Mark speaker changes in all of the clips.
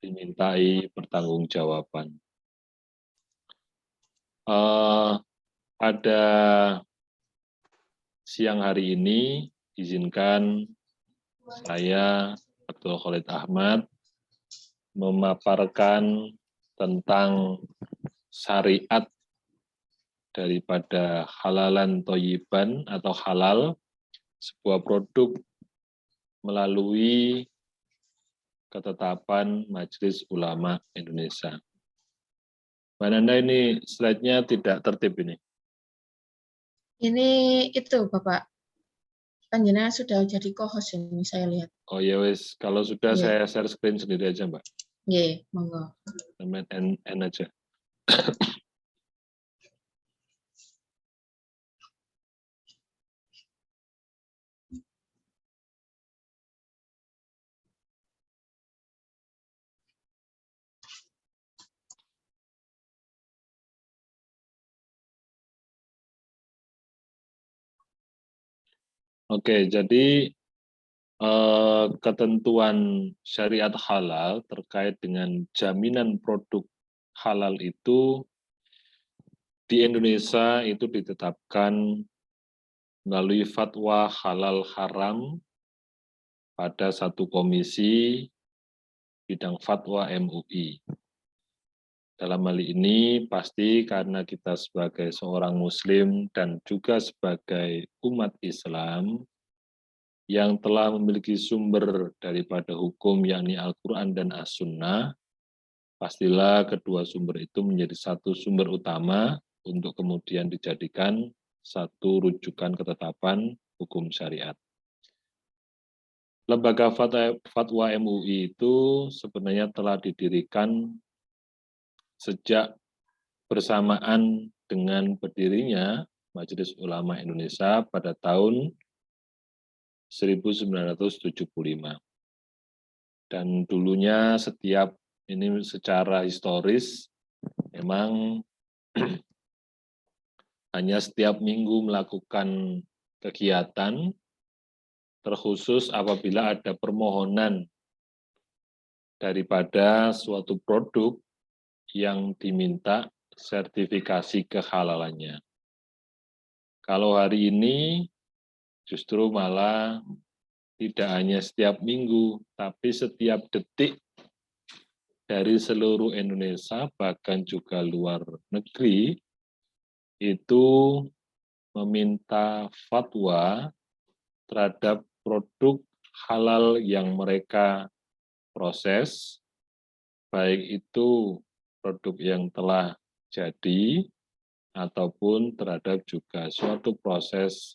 Speaker 1: dimintai pertanggungjawaban. Pada siang hari ini, izinkan saya, Abdul Khalid Ahmad, memaparkan tentang syariat daripada halalan thayyiban atau halal, sebuah produk melalui ketetapan Majelis Ulama Indonesia. Mbak Nanda, ini slide-nya tidak tertib ini.
Speaker 2: Ini itu Bapak, panjenengan sudah jadi co-host ini saya lihat.
Speaker 1: Oh ya wes, kalau sudah saya share screen sendiri aja Mbak.
Speaker 2: Iya, monggo.
Speaker 1: N aja. Oke, jadi ketentuan syariat halal terkait dengan jaminan produk halal itu di Indonesia itu ditetapkan melalui fatwa halal haram pada satu komisi bidang fatwa MUI. Dalam hal ini pasti karena kita sebagai seorang Muslim dan juga sebagai umat Islam yang telah memiliki sumber daripada hukum yakni Al-Quran dan As-Sunnah, pastilah kedua sumber itu menjadi satu sumber utama untuk kemudian dijadikan satu rujukan ketetapan hukum syariat. Lembaga fatwa MUI itu sebenarnya telah didirikan sejak bersamaan dengan berdirinya Majelis Ulama Indonesia pada tahun 1975. Dan dulunya setiap ini secara historis memang hanya setiap minggu melakukan kegiatan, terkhusus apabila ada permohonan daripada suatu produk yang diminta sertifikasi kehalalannya. Kalau hari ini justru malah tidak hanya setiap minggu, tapi setiap detik dari seluruh Indonesia, bahkan juga luar negeri, itu meminta fatwa terhadap produk halal yang mereka proses, baik itu produk yang telah jadi, ataupun terhadap juga suatu proses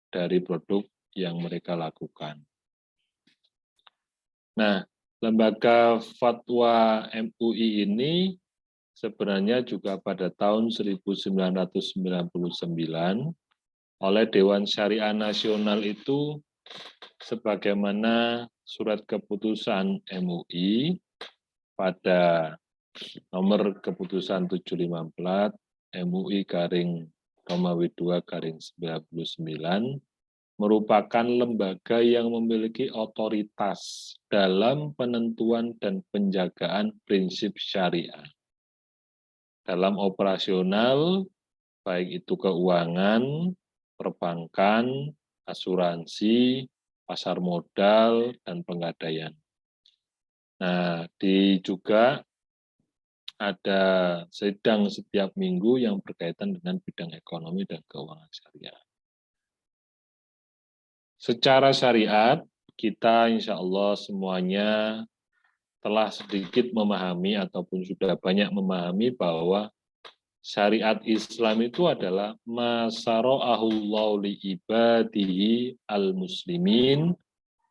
Speaker 1: dari produk yang mereka lakukan. Nah, lembaga fatwa MUI ini sebenarnya juga pada tahun 1999 oleh Dewan Syariah Nasional itu sebagaimana surat keputusan MUI pada nomor keputusan 754 MUI garing Romawi 2 garing 99 merupakan lembaga yang memiliki otoritas dalam penentuan dan penjagaan prinsip syariah. Dalam operasional, baik itu keuangan, perbankan, asuransi, pasar modal, dan penggadaian. Nah, juga ada sidang setiap minggu yang berkaitan dengan bidang ekonomi dan keuangan syariah. Secara syariat, kita insya Allah semuanya telah sedikit memahami ataupun sudah banyak memahami bahwa syariat Islam itu adalah masara'ahullahu li ibadihi al-muslimin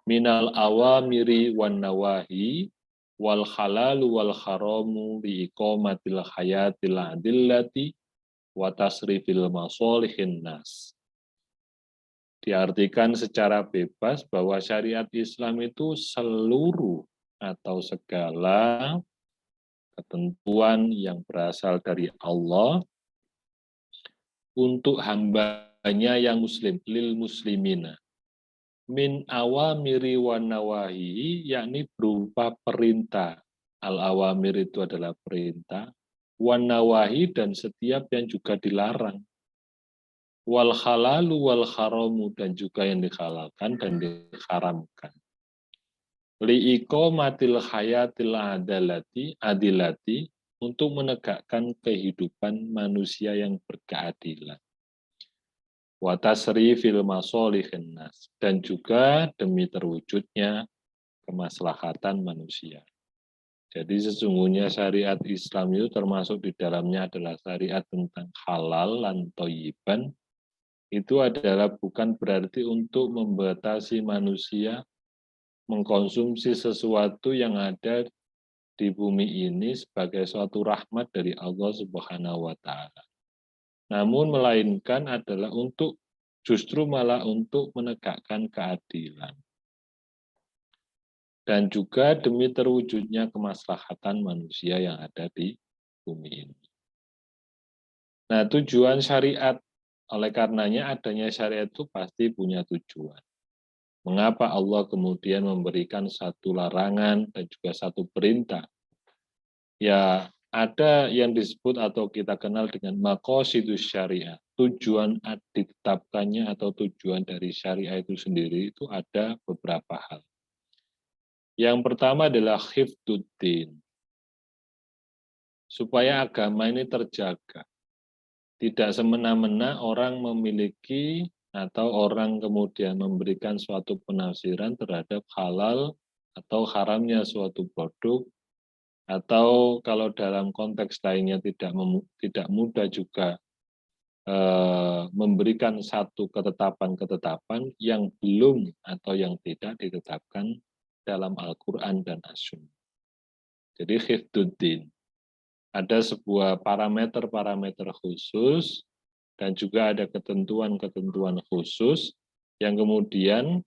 Speaker 1: minal awamiri wan nawahi wal halalu wal haramu li iqamatil hayatil adillati wa tasrifil masolihin nas. Diartikan secara bebas bahwa syariat Islam itu seluruh atau segala ketentuan yang berasal dari Allah untuk hambanya yang muslim, lil muslimina. Min awamiri wa nawahi, yakni berupa perintah Al-awamir itu adalah perintah, wan nawahi dan setiap yang juga dilarang. Wal halalu wal haramu dan juga yang dihalalkan dan diharamkan. Li'iko matil hayatil adilati untuk menegakkan kehidupan manusia yang berkeadilan. Wa tasrifil masolihin nas dan juga demi terwujudnya kemaslahatan manusia. Jadi sesungguhnya syariat Islam itu termasuk di dalamnya adalah syariat tentang halal dan thayyiban. Itu adalah bukan berarti untuk membatasi manusia mengkonsumsi sesuatu yang ada di bumi ini sebagai suatu rahmat dari Allah Subhanahu wa taala. Namun melainkan adalah untuk justru malah untuk menegakkan keadilan. Dan juga demi terwujudnya kemaslahatan manusia yang ada di bumi ini. Nah, tujuan syariat, oleh karenanya adanya syariat itu pasti punya tujuan. Mengapa Allah kemudian memberikan satu larangan dan juga satu perintah? Ya, ada yang disebut atau kita kenal dengan maqasidus syariah. Tujuan ditetapkannya atau tujuan dari syariah itu sendiri itu ada beberapa hal. Yang pertama adalah hifdzuddin. Supaya agama ini terjaga. Tidak semena-mena orang memiliki atau orang kemudian memberikan suatu penafsiran terhadap halal atau haramnya suatu produk, atau kalau dalam konteks lainnya tidak mudah juga memberikan satu ketetapan-ketetapan yang belum atau yang tidak ditetapkan dalam Al-Quran dan As-Sunnah. Jadi hifdzuddin. Ada sebuah parameter-parameter khusus dan juga ada ketentuan-ketentuan khusus yang kemudian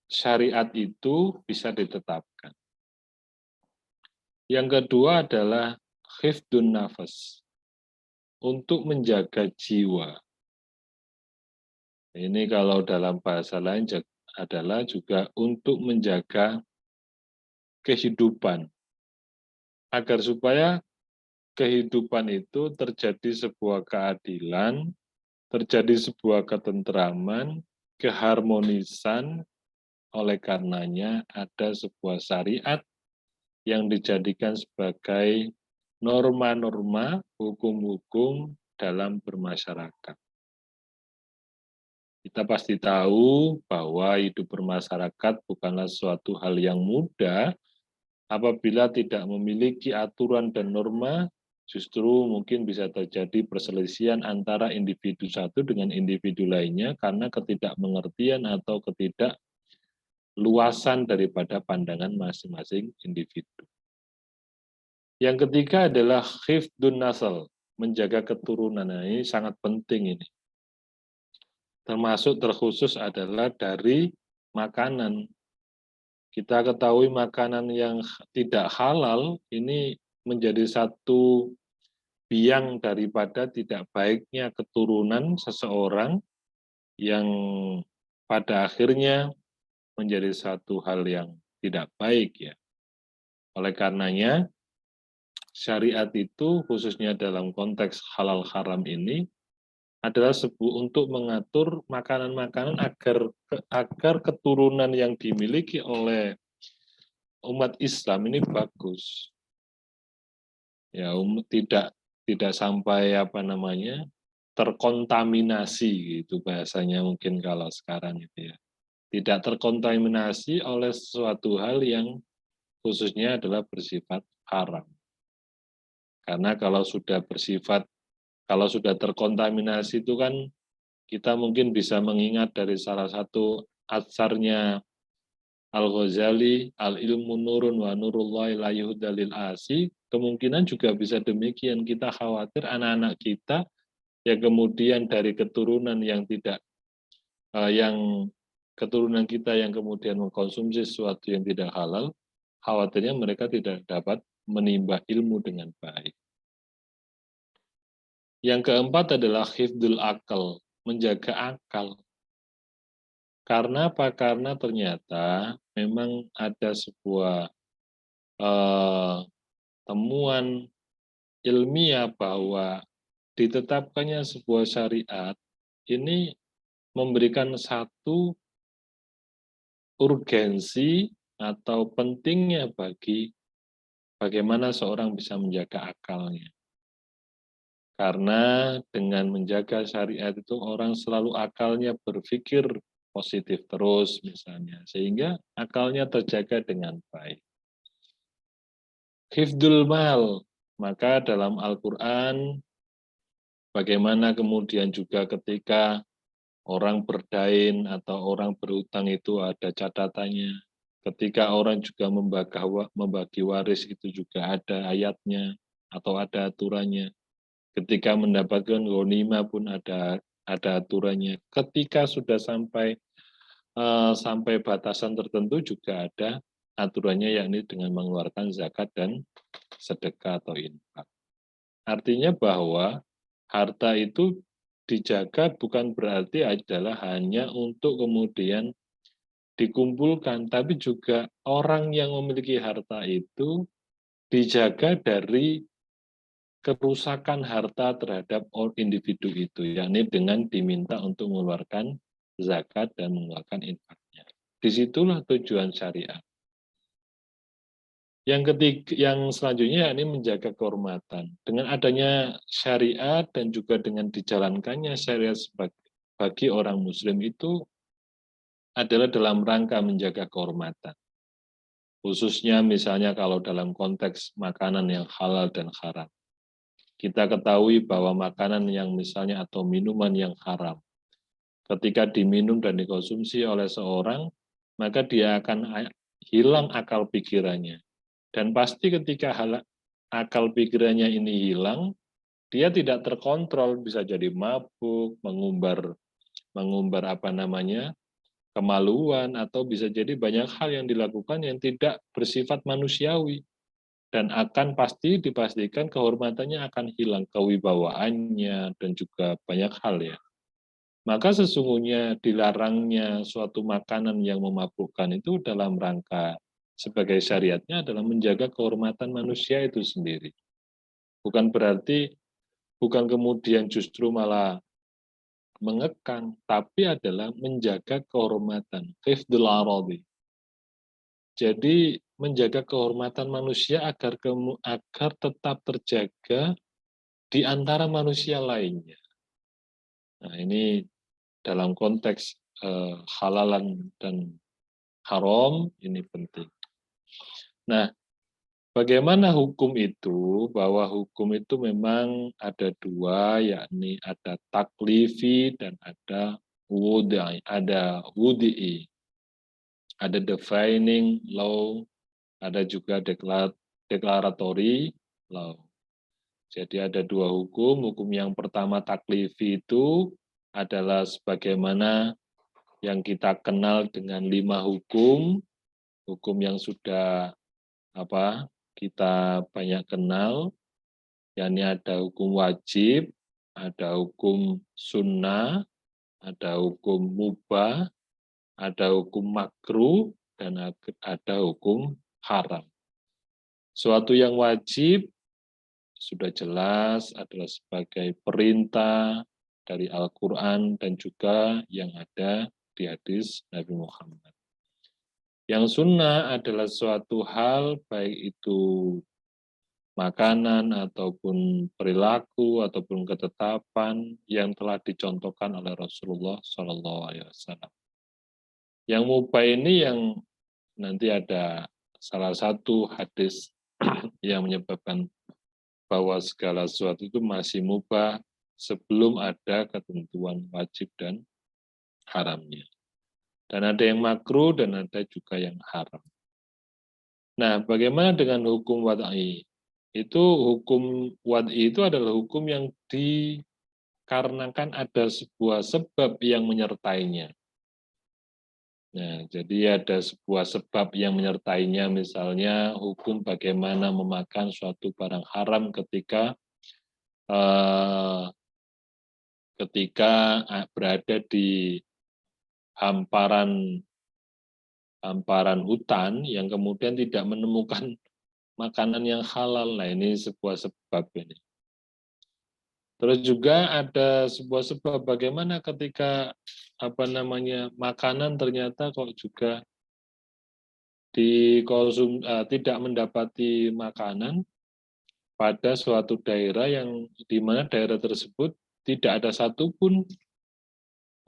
Speaker 1: syariat itu bisa ditetapkan. Yang kedua adalah hifdun nafas, untuk menjaga jiwa. Ini kalau dalam bahasa lain adalah juga untuk menjaga kehidupan, agar supaya kehidupan itu terjadi sebuah keadilan, terjadi sebuah ketentraman, keharmonisan. Oleh karenanya ada sebuah syariat yang dijadikan sebagai norma-norma, hukum-hukum dalam bermasyarakat. Kita pasti tahu bahwa hidup bermasyarakat bukanlah suatu hal yang mudah. Apabila tidak memiliki aturan dan norma, justru mungkin bisa terjadi perselisihan antara individu satu dengan individu lainnya karena ketidakmengertian atau ketidakluasan daripada pandangan masing-masing individu. Yang ketiga adalah hifdun nasl, menjaga keturunan. Nah, ini sangat penting ini. Termasuk terkhusus adalah dari makanan. Kita ketahui makanan yang tidak halal ini menjadi satu biang daripada tidak baiknya keturunan seseorang yang pada akhirnya menjadi satu hal yang tidak baik ya. Oleh karenanya syariat itu khususnya dalam konteks halal haram ini adalah untuk mengatur makanan-makanan agar keturunan yang dimiliki oleh umat Islam ini bagus. Ya, tidak sampai terkontaminasi gitu bahasanya mungkin kalau sekarang itu ya. Tidak terkontaminasi oleh sesuatu hal yang khususnya adalah bersifat haram. Karena kalau sudah terkontaminasi itu kan kita mungkin bisa mengingat dari salah satu atsarnya Al-Ghazali, al-ilmu nurun wa nurullahi la yuhda lil asi, kemungkinan juga bisa demikian. Kita khawatir anak-anak kita yang kemudian dari keturunan yang keturunan kita yang kemudian mengkonsumsi sesuatu yang tidak halal, khawatirnya mereka tidak dapat menimba ilmu dengan baik. Yang keempat adalah hifdzul akal, menjaga akal. Karena apa? Karena ternyata memang ada sebuah temuan ilmiah bahwa ditetapkannya sebuah syariat ini memberikan satu urgensi atau pentingnya bagi bagaimana seorang bisa menjaga akalnya. Karena dengan menjaga syariat itu orang selalu akalnya berpikir positif terus misalnya, sehingga akalnya terjaga dengan baik. Hifdul mal, maka dalam Al-Quran bagaimana kemudian juga ketika orang berdain atau orang berhutang itu ada catatannya. Ketika orang juga membagi waris itu juga ada ayatnya atau ada aturannya. Ketika mendapatkan ghanimah pun ada aturannya. Ketika sudah sampai batasan tertentu juga ada aturannya, yakni dengan mengeluarkan zakat dan sedekah atau infak. Artinya bahwa harta itu dijaga bukan berarti adalah hanya untuk kemudian dikumpulkan, tapi juga orang yang memiliki harta itu dijaga dari kerusakan harta terhadap individu itu, yakni dengan diminta untuk mengeluarkan zakat dan mengeluarkan infaknya. Disitulah tujuan syariat. Yang ketiga, yang selanjutnya yakni menjaga kehormatan. Dengan adanya syariat dan juga dengan dijalankannya syariat bagi orang muslim itu adalah dalam rangka menjaga kehormatan. Khususnya misalnya kalau dalam konteks makanan yang halal dan haram. Kita ketahui bahwa makanan yang misalnya atau minuman yang haram, ketika diminum dan dikonsumsi oleh seorang, maka dia akan hilang akal pikirannya. Dan pasti ketika akal pikirannya ini hilang, dia tidak terkontrol, bisa jadi mabuk, mengumbar kemaluan, atau bisa jadi banyak hal yang dilakukan yang tidak bersifat manusiawi. Dan akan dipastikan kehormatannya akan hilang, kewibawaannya, dan juga banyak hal ya. Maka sesungguhnya dilarangnya suatu makanan yang memabukkan itu dalam rangka sebagai syariatnya adalah menjaga kehormatan manusia itu sendiri. Bukan kemudian justru malah mengekang, tapi adalah menjaga kehormatan. Hifdzul aradi. Jadi menjaga kehormatan manusia agar tetap terjaga di antara manusia lainnya. Nah, ini dalam konteks halalan dan haram ini penting. Nah, bagaimana hukum itu? Bahwa hukum itu memang ada dua, yakni ada taklifi dan ada wudi'i. Ada defining law, ada juga declaratory law. Jadi ada dua hukum. Hukum yang pertama taklifi itu adalah sebagaimana yang kita kenal dengan 5 hukum, hukum yang sudah kita banyak kenal, yakni ada hukum wajib, ada hukum sunnah, ada hukum mubah, ada hukum makruh, dan ada hukum haram. Suatu yang wajib sudah jelas adalah sebagai perintah dari Al-Quran dan juga yang ada di hadis Nabi Muhammad. Yang sunnah adalah suatu hal, baik itu makanan ataupun perilaku ataupun ketetapan yang telah dicontohkan oleh Rasulullah SAW. Yang mubah ini yang nanti ada salah satu hadis yang menyebabkan bahwa segala sesuatu itu masih mubah sebelum ada ketentuan wajib dan haramnya. Dan ada yang makruh dan ada juga yang haram. Nah, bagaimana dengan hukum wad'i? Hukum wad'i itu adalah hukum yang dikarenakan ada sebuah sebab yang menyertainya. Nah, jadi ada sebuah sebab yang menyertainya, misalnya hukum bagaimana memakan suatu barang haram ketika berada di hamparan hutan yang kemudian tidak menemukan makanan yang halal. Nah, ini sebuah sebab ini. Terus juga ada sebuah sebab bagaimana ketika makanan ternyata kok juga tidak mendapati makanan pada suatu daerah yang di mana daerah tersebut tidak ada satupun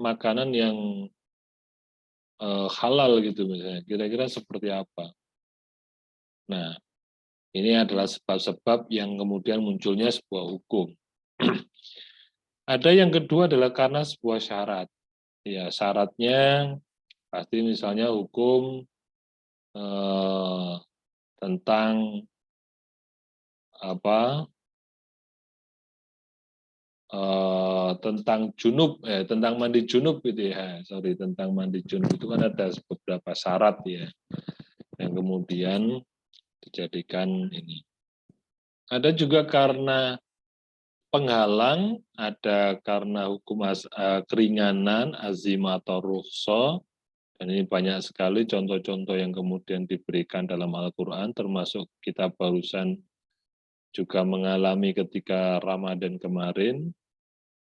Speaker 1: makanan yang halal gitu misalnya. Kira-kira seperti apa? Nah, ini adalah sebab-sebab yang kemudian munculnya sebuah hukum. Ada yang kedua adalah karena sebuah syarat. Ya, syaratnya pasti misalnya hukum tentang tentang junub, tentang mandi junub gitu ya. Tentang mandi junub itu kan ada beberapa syarat ya yang kemudian dijadikan ini. Ada juga karena penghalang, ada karena hukum keringanan, azim atau rukhsah. Dan ini banyak sekali contoh-contoh yang kemudian diberikan dalam Al-Quran, termasuk kita barusan juga mengalami ketika Ramadan kemarin.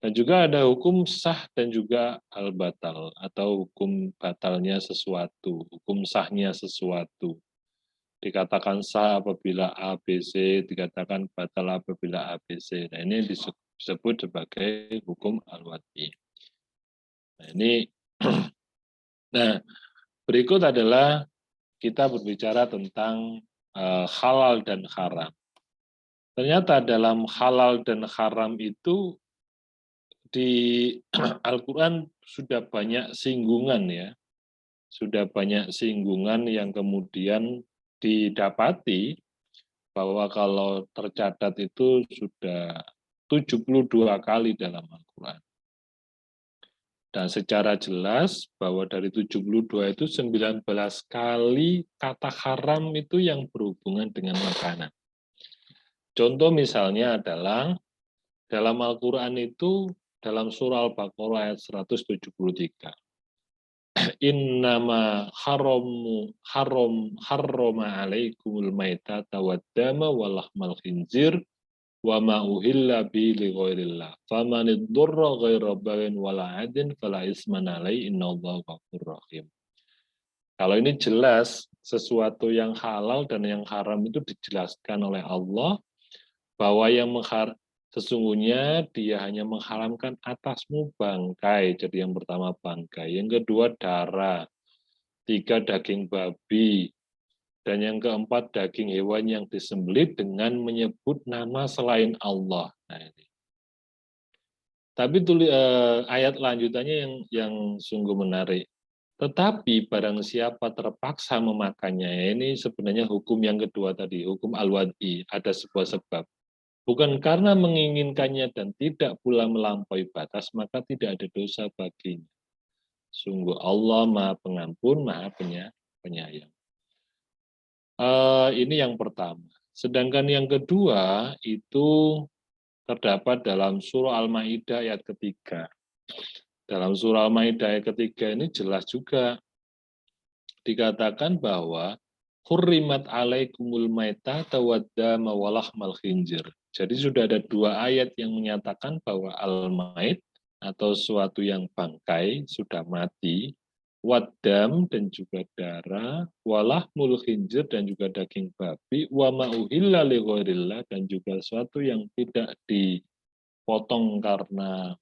Speaker 1: Dan juga ada hukum sah dan juga al-batal, atau hukum batalnya sesuatu, hukum sahnya sesuatu. Dikatakan sah apabila A, B, C, dikatakan batal apabila A, B, C. Nah, ini disebut sebagai hukum al-wad'i. Nah, ini nah, berikut adalah kita berbicara tentang halal dan haram. Ternyata dalam halal dan haram itu di Al-Quran sudah banyak singgungan ya. Sudah banyak singgungan yang kemudian didapati bahwa kalau tercatat itu sudah 72 kali dalam Al-Quran. Dan secara jelas bahwa dari 72 itu 19 kali kata haram itu yang berhubungan dengan makanan. Contoh misalnya adalah dalam Al-Quran itu dalam surah Al-Baqarah ayat 173. Innama harrama alaikumul maitata waddama walahmal khinzir wa ma uhilla bi li ghairillah faman iddurra ghaira baghin wala adin fala isman alaihi innallaha ghafurur rahim. Kalau ini jelas sesuatu yang halal dan yang haram itu dijelaskan oleh Allah bahwa yang sesungguhnya dia hanya mengharamkan atasmu bangkai. Jadi yang pertama bangkai, yang kedua darah, tiga daging babi, dan yang keempat daging hewan yang disembelih dengan menyebut nama selain Allah. Nah, ini. Tapi ayat lanjutannya yang sungguh menarik. Tetapi barang siapa terpaksa memakannya, ini sebenarnya hukum yang kedua tadi, hukum al-wad'i, ada sebuah sebab. Bukan karena menginginkannya dan tidak pula melampaui batas, maka tidak ada dosa baginya. Sungguh Allah Maha Pengampun, Maha Penyayang. Ini yang pertama. Sedangkan yang kedua itu terdapat dalam surah Al-Maidah ayat ketiga. Dalam surah Al-Maidah ayat ketiga ini jelas juga dikatakan bahwa hurrimat alaikumul maitata waddama walahmal khinzir. Jadi sudah ada dua ayat yang menyatakan bahwa al-mait atau suatu yang bangkai sudah mati, waddam dan juga darah, walahmul khinzir dan juga daging babi, wa ma'uhilla li ghairillah dan juga suatu yang tidak dipotong karena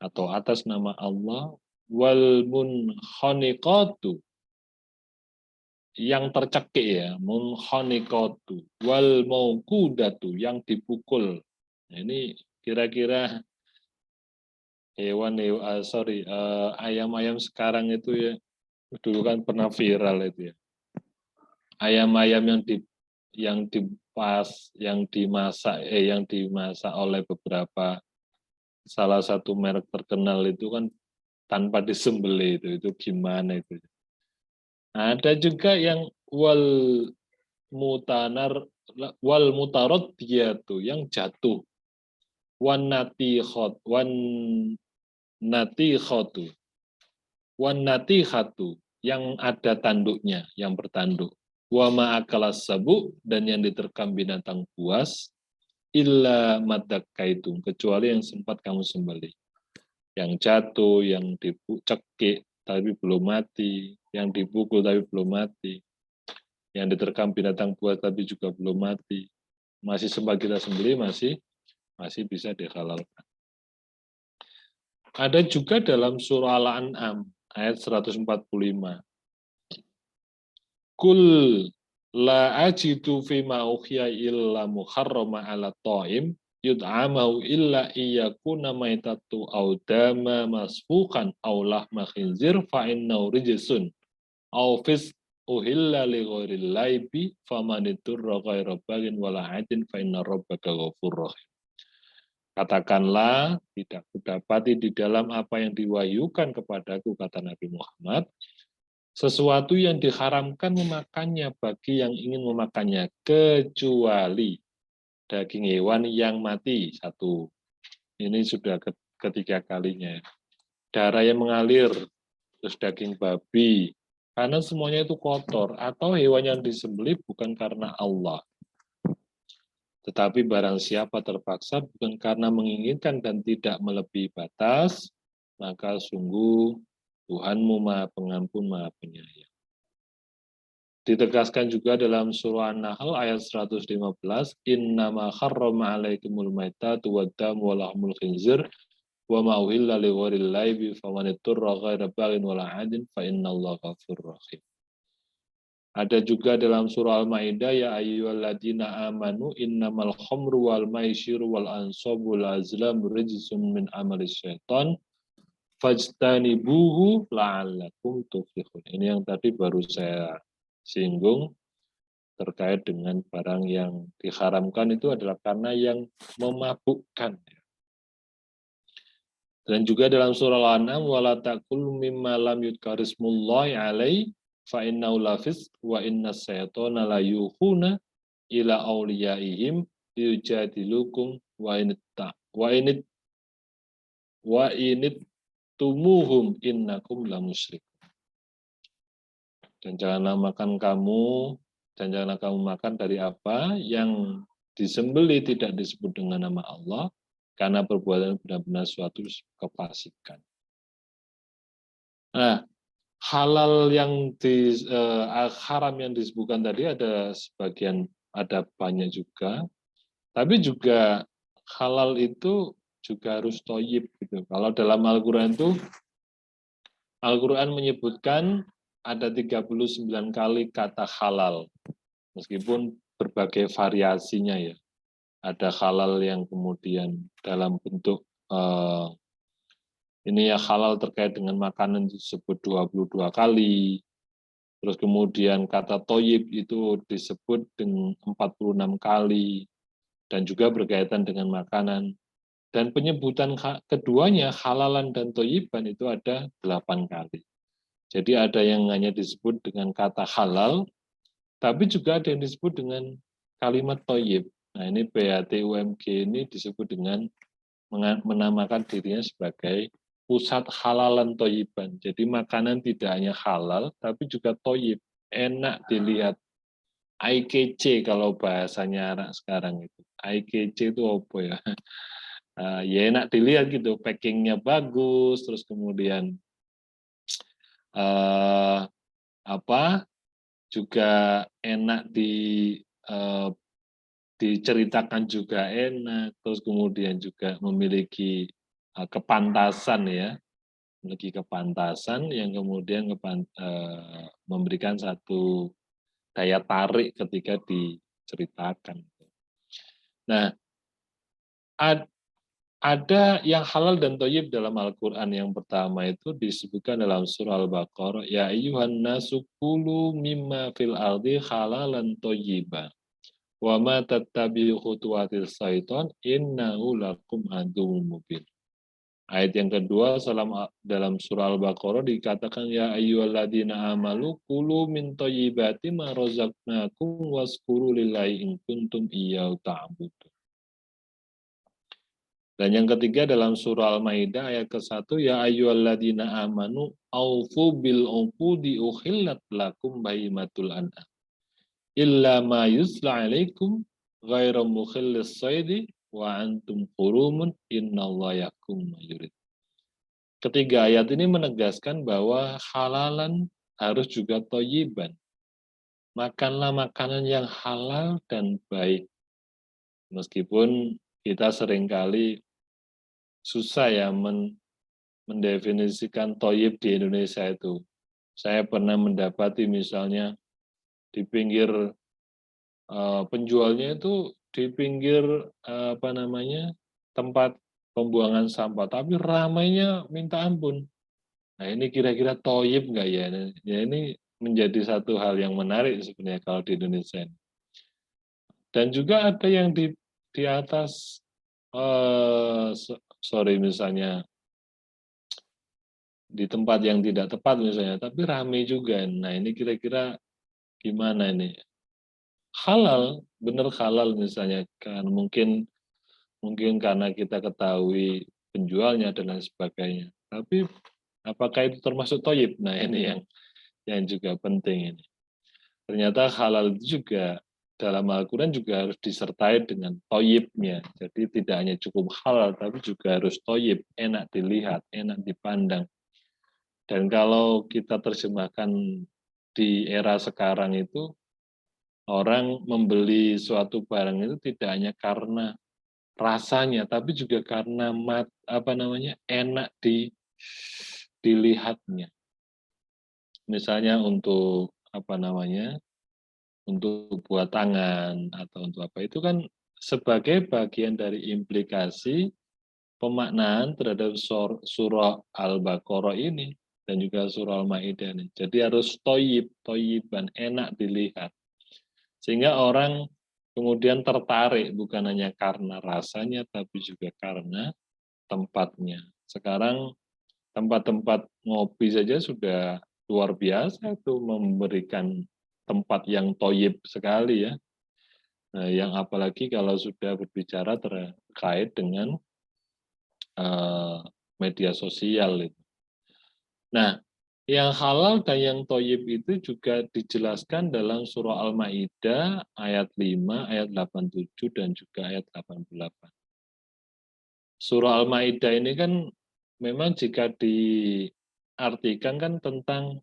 Speaker 1: atau atas nama Allah, wal munkhaniqatu yang tercekik ya, munkhaniqatu wal mauqudatu yang dipukul. Nah, ini kira-kira ayam-ayam sekarang itu ya, dulu kan pernah viral itu ya. Ayam-ayam yang dimasak oleh beberapa salah satu merek terkenal itu kan tanpa disembelih itu gimana itu. Ada juga yang wal mutaradiyatu yang jatuh. Wan natikhatu wan natihatu yang ada tanduknya, yang bertanduk, wa ma akalas sabu dan yang diterkam binatang buas, illa madakaitum kecuali yang sempat kamu sembelih. Yang jatuh, yang dicekik tapi belum mati, yang dipukul tapi belum mati, yang diterkam binatang buas tapi juga belum mati, masih sempat kita sembelih, masih bisa dihalalkan. Ada juga dalam surah Al-An'am ayat 145. Kul la ajidu fima ukhya illa muharrama ala ta'im yud'amahu illa iyakuna maitatu aw dama masfukan aw lahma khinzir fa innahu rijsun aw fis uhilla li ghairil laibi faman iturra ghaira bagin wala adin fa inna rabbaka ghafurur rahim. Katakanlah, tidak kudapati di dalam apa yang diwahyukan kepadaku, kata Nabi Muhammad, sesuatu yang diharamkan memakannya bagi yang ingin memakannya, kecuali daging hewan yang mati, satu. Ini sudah ketiga kalinya. Darah yang mengalir, terus daging babi, karena semuanya itu kotor, atau hewan yang disembelih bukan karena Allah. Tetapi barang siapa terpaksa bukan karena menginginkan dan tidak melebihi batas, maka sungguh Tuhanmu Maha Pengampun, Maha Penyayang. Ditegaskan juga dalam surah An-Nahl ayat 115, Innama harrama alaikumul maitatu waddam walahmul khinzir wa ma uhilla li ghairillahi bi faman iturra ghaira baghin wala 'adin fa innallaha ghafurur rahim. Ada juga dalam surah Al-Maidah, ya ayyuhalladzina amanu innamal khamru wal maisiru wal ansabu wal azlamu rijsun min amali syaitan fajtanibuhu la'allakum tuflihun. Ini yang tadi baru saya singgung terkait dengan barang yang diharamkan itu adalah karena yang memabukkan. Dan juga dalam surah Al-An'am wala taqul mimma lam yudkarismullahi alaihi fa innahu lafis wa inna syaitana la yuhuna ila awliyaihim yujadilukum wa init tumuhum innakum la musyrik. Dan janganlah kamu makan dari apa yang disembelih tidak disebut dengan nama Allah, karena perbuatan benar-benar suatu kefasikan. Nah, halal yang haram yang disebutkan tadi ada banyak juga, tapi juga halal itu juga harus thayyib gitu. Kalau dalam Al-Qur'an itu Al-Qur'an menyebutkan ada 39 kali kata halal. Meskipun berbagai variasinya ya. Ada halal yang kemudian dalam bentuk ini ya halal terkait dengan makanan disebut 22 kali. Terus kemudian kata thayyib itu disebut dengan 46 kali. Dan juga berkaitan dengan makanan. Dan penyebutan keduanya, halalan dan thayyiban itu ada 8 kali. Jadi ada yang hanya disebut dengan kata halal, tapi juga ada yang disebut dengan kalimat thayyib. Nah ini PATUMG ini disebut dengan menamakan dirinya sebagai pusat halalan thayyiban. Jadi makanan tidak hanya halal, tapi juga thayyib. Enak dilihat. IKC kalau bahasanya anak sekarang itu. IKC itu apa ya? Ya enak dilihat gitu. Packingnya bagus, terus kemudian juga enak diceritakan juga enak, terus kemudian juga memiliki kepantasan ya, memiliki kepantasan yang kemudian memberikan satu daya tarik ketika diceritakan. Nah, ada yang halal dan thayyib dalam Al-Quran. Yang pertama itu disebutkan dalam surah Al-Baqarah, ya ayyuhan nasu kulu mimma fil ardi halalan thayyiban wa ma tattabi'u khutuwatis syaitan innahu lakum aduwwum mubin. Ayat yang kedua dalam surah Al-Baqarah dikatakan ya ayyuhalladzina amalu kulu min thayyibati ma razaqnakum waskuru lillahi in kuntum iyyahu ta'budun. Dan yang ketiga dalam surah Al-Maidah ayat ke-1, ya ayyuhalladzina amanu aufu bil uqudi uhillat lakum bahimatul an'am illa ma yusla alaikum ghairu mukhillis saidi wa antum hurumun innallaha yakum ma yurid. Ketiga ayat ini menegaskan bahwa halalan harus juga thayyiban. Makanlah makanan yang halal dan baik. Meskipun kita seringkali susah ya mendefinisikan thayyib di Indonesia itu. Saya pernah mendapati misalnya di pinggir penjualnya itu di pinggir tempat pembuangan sampah, tapi ramainya minta ampun. Nah ini kira-kira thayyib nggak ya? Ya ini menjadi satu hal yang menarik sebenarnya kalau di Indonesia. Dan juga ada yang di atas misalnya di tempat yang tidak tepat misalnya, tapi ramai juga. Nah ini kira-kira gimana ini? Halal, benar halal misalnya, kan mungkin karena kita ketahui penjualnya dan lain sebagainya. Tapi apakah itu termasuk thayyib? Nah ini yang juga penting ini. Ternyata halal itu juga dalam Al-Quran juga harus disertai dengan thayyibnya. Jadi tidak hanya cukup halal, tapi juga harus thayyib, enak dilihat, enak dipandang. Dan kalau kita terjemahkan di era sekarang itu, orang membeli suatu barang itu tidak hanya karena rasanya, tapi juga karena enak dilihatnya. Misalnya untuk untuk buat tangan atau untuk apa itu kan sebagai bagian dari implikasi pemaknaan terhadap surah Al-Baqarah ini dan juga surah Al-Maidah ini. Jadi harus thayyiban, enak dilihat. Sehingga orang kemudian tertarik bukan hanya karena rasanya tapi juga karena tempatnya. Sekarang tempat-tempat ngopi saja sudah luar biasa itu memberikan tempat yang thayyib sekali ya. Nah, yang apalagi kalau sudah berbicara terkait dengan media sosial. Nah, yang halal dan yang thayyib itu juga dijelaskan dalam surah Al-Maidah ayat 5, ayat 87 dan juga ayat 88. Surah Al-Maidah ini kan memang jika diartikan kan tentang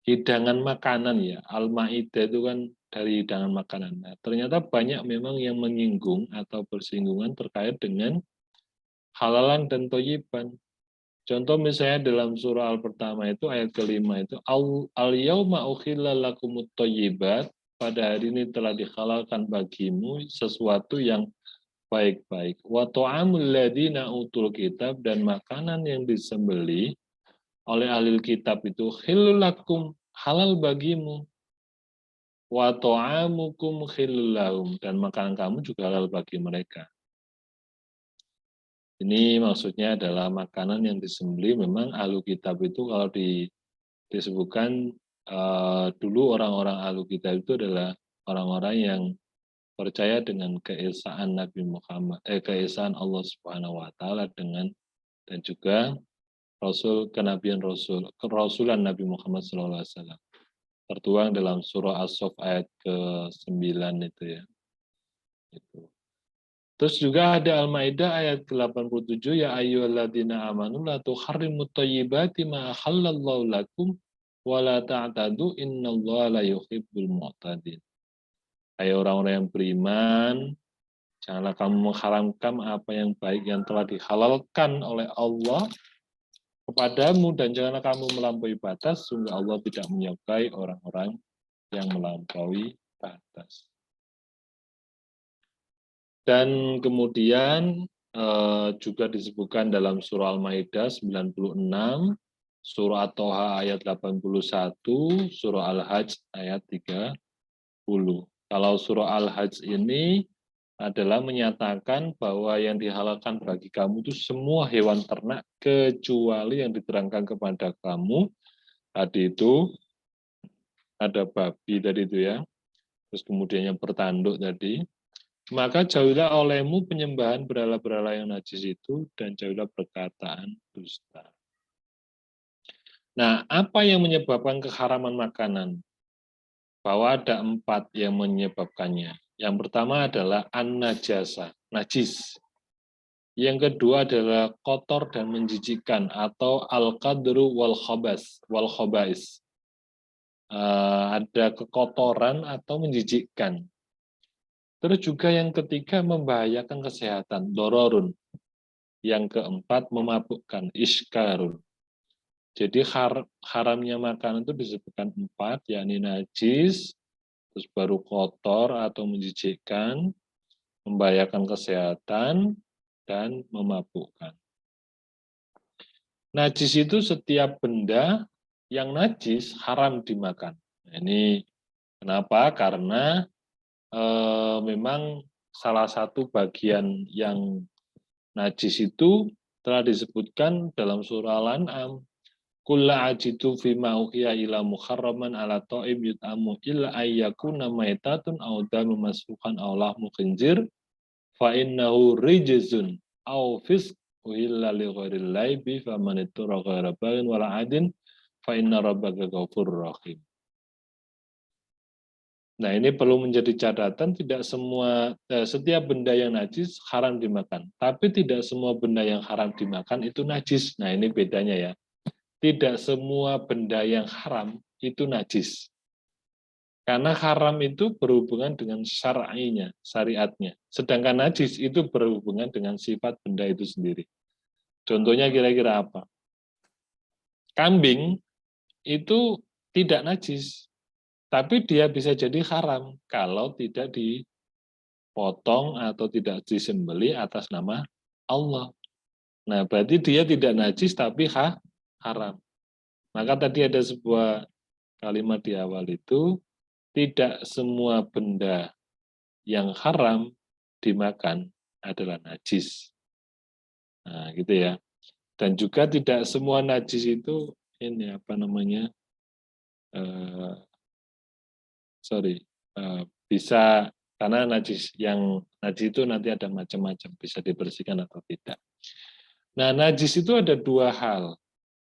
Speaker 1: hidangan makanan ya. Al-Maidah itu kan dari hidangan makanan. Nah, ternyata banyak memang yang menyinggung atau bersinggungan terkait dengan halalan dan thayyiban. Contoh misalnya dalam surah Al pertama itu ayat kelima itu al-yauma ukhilla lakumut thayyibat, pada hari ini telah dihalalkan bagimu sesuatu yang baik-baik. Wa ta'amul ladzina utul kitab, dan makanan yang disembelih oleh ahli kitab itu khillul lakum, halal bagimu. Wa ta'amukum khillul lahum, dan makanan kamu juga halal bagi mereka. Ini maksudnya adalah makanan yang disembelih memang ahlu kitab itu kalau disebutkan dulu orang-orang ahlu kitab itu adalah orang-orang yang percaya dengan keesaan Nabi Muhammad, keesaan Allah Subhanahu wa taala dan juga kerasulan Nabi Muhammad sallallahu alaihi wasallam. Tertuang dalam surah As-Saff ayat ke-9 itu ya. Itu. Terus juga ada Al-Maidah ayat ke-87, ya ayyuhalladzina amanu la tuharrimut thayyibati ma halallahu lakum wa la ta'tadu innallaha la yuhibbul mu'tadin. Hai orang-orang yang beriman, janganlah kamu mengharamkan apa yang baik yang telah dihalalkan oleh Allah kepadamu, dan janganlah kamu melampaui batas, sungguh Allah tidak menyukai orang-orang yang melampaui batas. Dan kemudian juga disebutkan dalam surah Al-Maidah 96, surah At-Toha ayat 81, surah Al-Hajj ayat 30. Kalau surah Al-Hajj ini adalah menyatakan bahwa yang dihalalkan bagi kamu itu semua hewan ternak kecuali yang diterangkan kepada kamu. Tadi itu ada babi tadi itu ya. Terus kemudian yang bertanduk tadi. Maka jauhilah olehmu penyembahan berhala-berhala yang najis itu, dan jauhilah perkataan dusta. Nah, apa yang menyebabkan keharaman makanan? Bahwa ada 4 yang menyebabkannya. Yang pertama adalah an-najasa, najis. Yang kedua adalah kotor dan menjijikkan atau al-qadru wal khobais. Ada kekotoran atau menjijikkan. Terus juga yang ketiga membahayakan kesehatan, dororun. Yang keempat memabukkan, iskarun. Jadi haramnya makanan itu disebutkan 4, yakni najis, terus baru kotor atau menjijikkan, membahayakan kesehatan, dan memabukkan. Najis itu setiap benda yang najis haram dimakan. Nah, ini kenapa? Karena memang salah satu bagian yang najis itu telah disebutkan dalam surah Al-An'am. Kulla ajitu fima uhiya ila muharraman ala ta'im yut'amu illa ayyakuna maitatun aw damu masfuhan aw lahmu khinzir fa innahu rijzun aw fisq uhilla li ghairil laibi faman ittara ghaira baghin wala adin fa inna rabbaka ghafurur rahim. Nah, ini perlu menjadi catatan, tidak semua setiap benda yang najis haram dimakan, tapi tidak semua benda yang haram dimakan itu najis. Nah, ini bedanya ya. Tidak semua benda yang haram itu najis. Karena haram itu berhubungan dengan syar'inya, syariatnya. Sedangkan najis itu berhubungan dengan sifat benda itu sendiri. Contohnya kira-kira apa? Kambing itu tidak najis, tapi dia bisa jadi haram kalau tidak dipotong atau tidak disembelih atas nama Allah. Nah, berarti dia tidak najis tapi haram. Maka tadi ada sebuah kalimat di awal itu, tidak semua benda yang haram dimakan adalah najis. Nah, gitu ya. Dan juga tidak semua najis itu ini apa namanya? Bisa, karena najis itu nanti ada macam-macam, bisa dibersihkan atau tidak. Nah, najis itu ada 2 hal.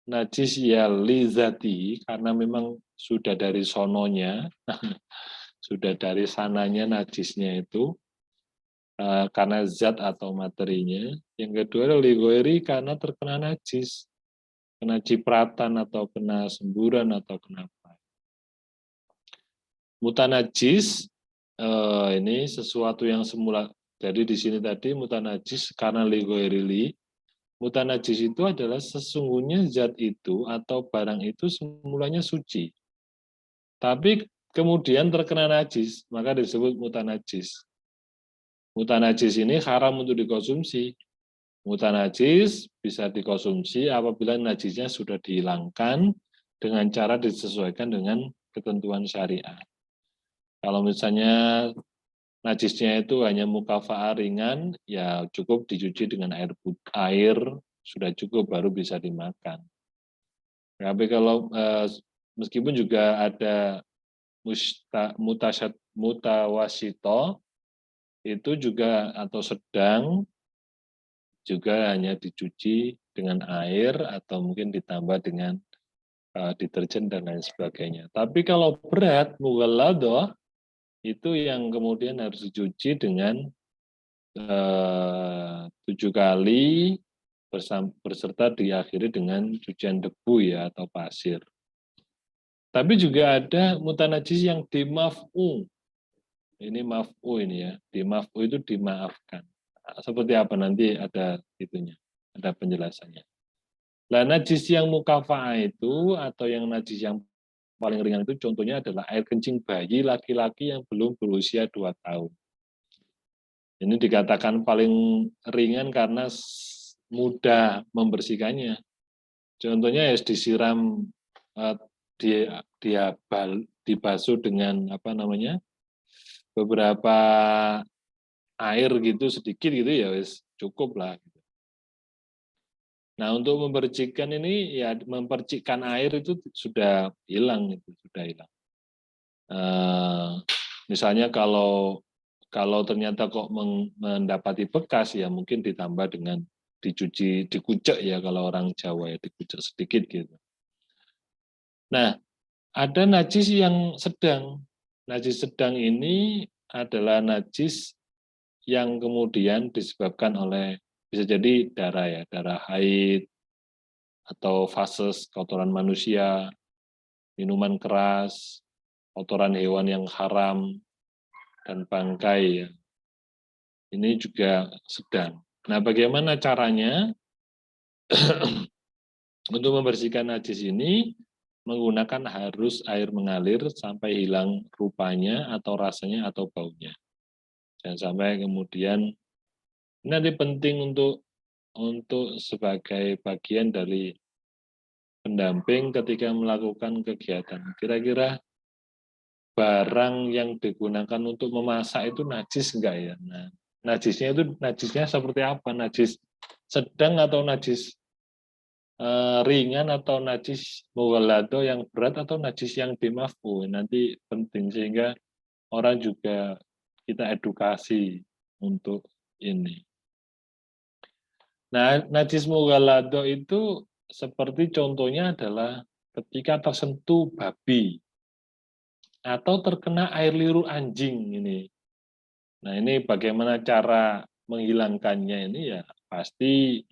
Speaker 1: Najis ya lizati, karena memang sudah dari sononya, sudah dari sananya najisnya itu, karena zat atau materinya. Yang kedua adalah ligoiri, karena terkena najis, kena cipratan atau kena semburan atau kena apa. Mutanajis ini sesuatu yang semula. Jadi di sini tadi mutanajis karena ligoirili. Mutanajis itu adalah sesungguhnya zat itu atau barang itu semulanya suci. Tapi kemudian terkena najis, maka disebut mutanajis. Mutanajis ini haram untuk dikonsumsi. Mutanajis bisa dikonsumsi apabila najisnya sudah dihilangkan dengan cara disesuaikan dengan ketentuan syariat. Kalau misalnya najisnya itu hanya mukafa'ah ringan, ya cukup dicuci dengan air sudah cukup baru bisa dimakan. Tapi kalau meskipun juga ada mutawasito itu juga atau sedang juga hanya dicuci dengan air atau mungkin ditambah dengan deterjen dan lain sebagainya. Tapi kalau berat mughalladah itu yang kemudian harus dicuci dengan 7 kali berserta diakhiri dengan cucian debu ya atau pasir. Tapi juga ada mutanajis yang dimaf'u. Ini maf'u ini ya. Dimaf'u itu dimaafkan. Seperti apa nanti ada itunya, ada penjelasannya. Nah, najis yang mukafa'ah itu atau yang najis yang paling ringan itu contohnya adalah air kencing bayi laki-laki yang belum berusia 2 tahun. Ini dikatakan paling ringan karena mudah membersihkannya. Contohnya ya disiram dibasuh dengan apa namanya beberapa air gitu sedikit gitu ya wis cukup lah. Nah untuk mempercikkan ini ya mempercikkan air itu sudah hilang itu sudah hilang. Misalnya kalau kalau ternyata kok mendapati bekas, ya mungkin ditambah dengan dicuci, dikucek ya kalau orang Jawa ya, dikucek sedikit gitu. Nah, ada najis yang sedang. Najis sedang ini adalah najis yang kemudian disebabkan oleh, bisa jadi darah ya, darah haid, atau fases, kotoran manusia, minuman keras, kotoran hewan yang haram, dan bangkai ya. Ini juga sedang. Nah, bagaimana caranya untuk membersihkan najis ini? Menggunakan harus air mengalir sampai hilang rupanya atau rasanya atau baunya. Jangan sampai kemudian, ini nanti penting untuk sebagai bagian dari pendamping ketika melakukan kegiatan. Kira-kira barang yang digunakan untuk memasak itu najis enggak ya? Nah, najisnya seperti apa? Najis sedang atau najis ringan, atau najis mughalladho yang berat, atau najis yang bimafu. Nanti penting sehingga orang juga kita edukasi untuk ini. Nah, najis mughalladho itu seperti contohnya adalah ketika tersentuh babi atau terkena air liur anjing ini. Nah, ini bagaimana cara menghilangkannya ini ya pasti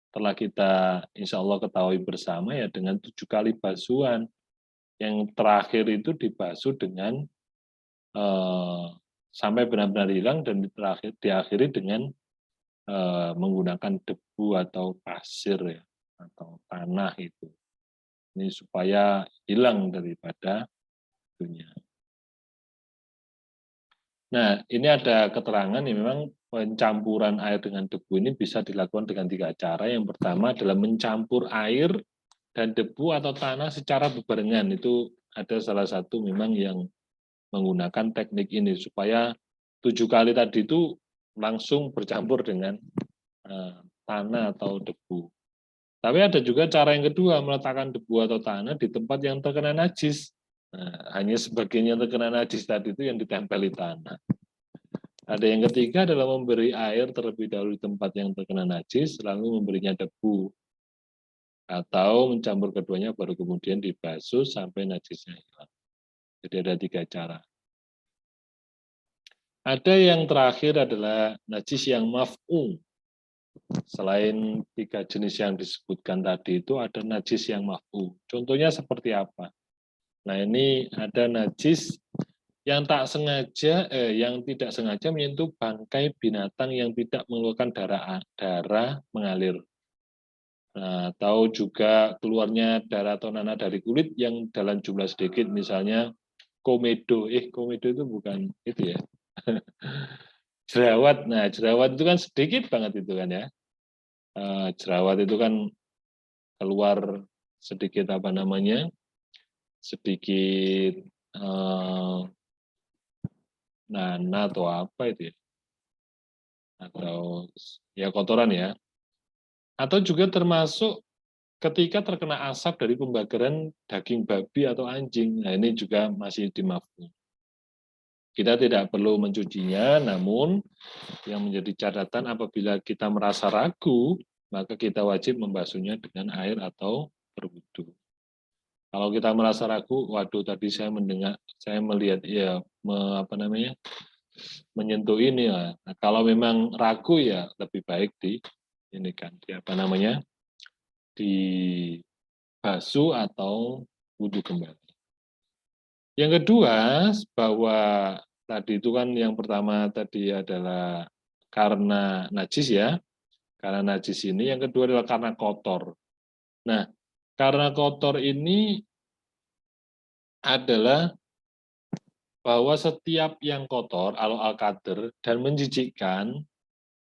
Speaker 1: telah kita insya Allah ketahui bersama ya, dengan 7 kali basuhan. Yang terakhir itu dibasuh dengan sampai benar-benar hilang, dan diakhiri dengan menggunakan debu atau pasir ya, atau tanah itu. Ini supaya hilang daripada itunya. Nah, ini ada keterangan yang memang pencampuran air dengan debu ini bisa dilakukan dengan 3 cara. Yang pertama adalah mencampur air dan debu atau tanah secara bebarengan. Itu ada salah satu memang yang menggunakan teknik ini supaya 7 kali tadi itu langsung bercampur dengan tanah atau debu. Tapi ada juga cara yang kedua, meletakkan debu atau tanah di tempat yang terkena najis. Nah, hanya sebagian yang terkena najis tadi itu yang ditempeli tanah. Ada yang ketiga adalah memberi air terlebih dahulu di tempat yang terkena najis, lalu memberinya debu. Atau mencampur keduanya baru kemudian dibasuh sampai najisnya hilang. Jadi ada 3 cara. Ada yang terakhir adalah najis yang maf'u. Selain 3 jenis yang disebutkan tadi itu ada najis yang maf'u. Contohnya seperti apa? Nah, ini ada najis yang yang tidak sengaja menyentuh bangkai binatang yang tidak mengeluarkan darah mengalir. Nah, atau juga keluarnya darah atau nanah dari kulit yang dalam jumlah sedikit, misalnya komedo. Komedo itu bukan itu ya. Jerawat. Nah, jerawat itu kan sedikit banget itu kan ya. Jerawat itu kan keluar sedikit sedikit nanah atau apa itu ya, atau ya kotoran ya, atau juga termasuk ketika terkena asap dari pembakaran daging babi atau anjing. Nah, ini juga masih dimaafkan. Kita tidak perlu mencucinya, namun yang menjadi catatan apabila kita merasa ragu, maka kita wajib membasuhnya dengan air atau berwudu. Kalau kita merasa ragu, waduh tadi saya melihat ya menyentuh ini ya. Nah, kalau memang ragu ya lebih baik dibasuh atau wudu kembali. Yang kedua, bahwa tadi itu kan yang pertama tadi adalah karena najis ya, karena najis ini. Yang kedua adalah karena kotor. Nah, karena kotor ini adalah bahwa setiap yang kotor, al-qadr, dan menjijikkan,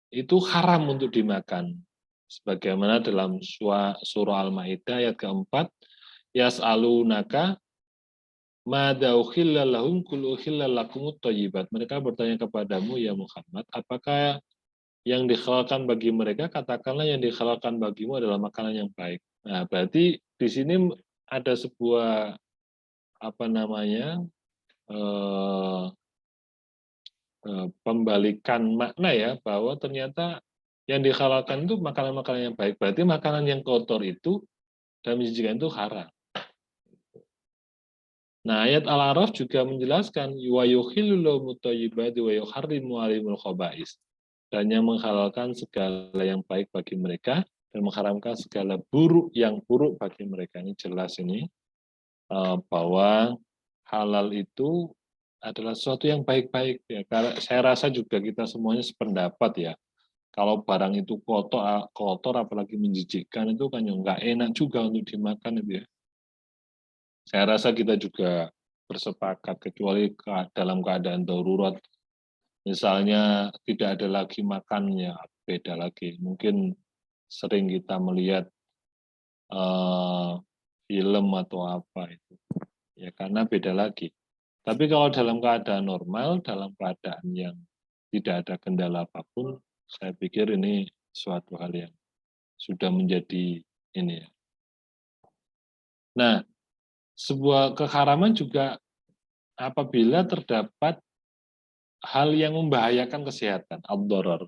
Speaker 1: itu haram untuk dimakan. Sebagaimana dalam surah Al-Maidah ayat keempat, yas'alunaka madza uhilla lahum qul uhilla lakumut thayyibat. Mereka bertanya kepadamu ya Muhammad, apakah yang dihalalkan bagi mereka? Katakanlah yang dihalalkan bagimu adalah makanan yang baik. Nah, berarti di sini ada sebuah pembalikan makna ya, bahwa ternyata yang dihalalkan itu makanan-makanan yang baik. Berarti makanan yang kotor itu dalam menjijikan itu haram. Nah, ayat Al-A'raf juga menjelaskan wa yuhillu lahum at-thayyibati wa yuharrimu 'alaihimul khaba'is. Dan yang menghalalkan segala yang baik bagi mereka dan mengharamkan segala buruk yang buruk bagi mereka. Ini jelas ini bahwa halal itu adalah sesuatu yang baik-baik ya. Karena saya rasa juga kita semuanya sependapat ya. Kalau barang itu kotor apalagi menjijikkan itu kan ya nggak enak juga untuk dimakan itu ya. Saya rasa kita juga bersepakat, kecuali dalam keadaan darurat. Misalnya tidak ada lagi makannya, beda lagi. Mungkin sering kita melihat film atau apa itu. Ya karena beda lagi. Tapi kalau dalam keadaan normal, dalam keadaan yang tidak ada kendala apapun, saya pikir ini suatu hal yang sudah menjadi ini ya. Nah, sebuah keharaman juga apabila terdapat hal yang membahayakan kesehatan, ad-darar.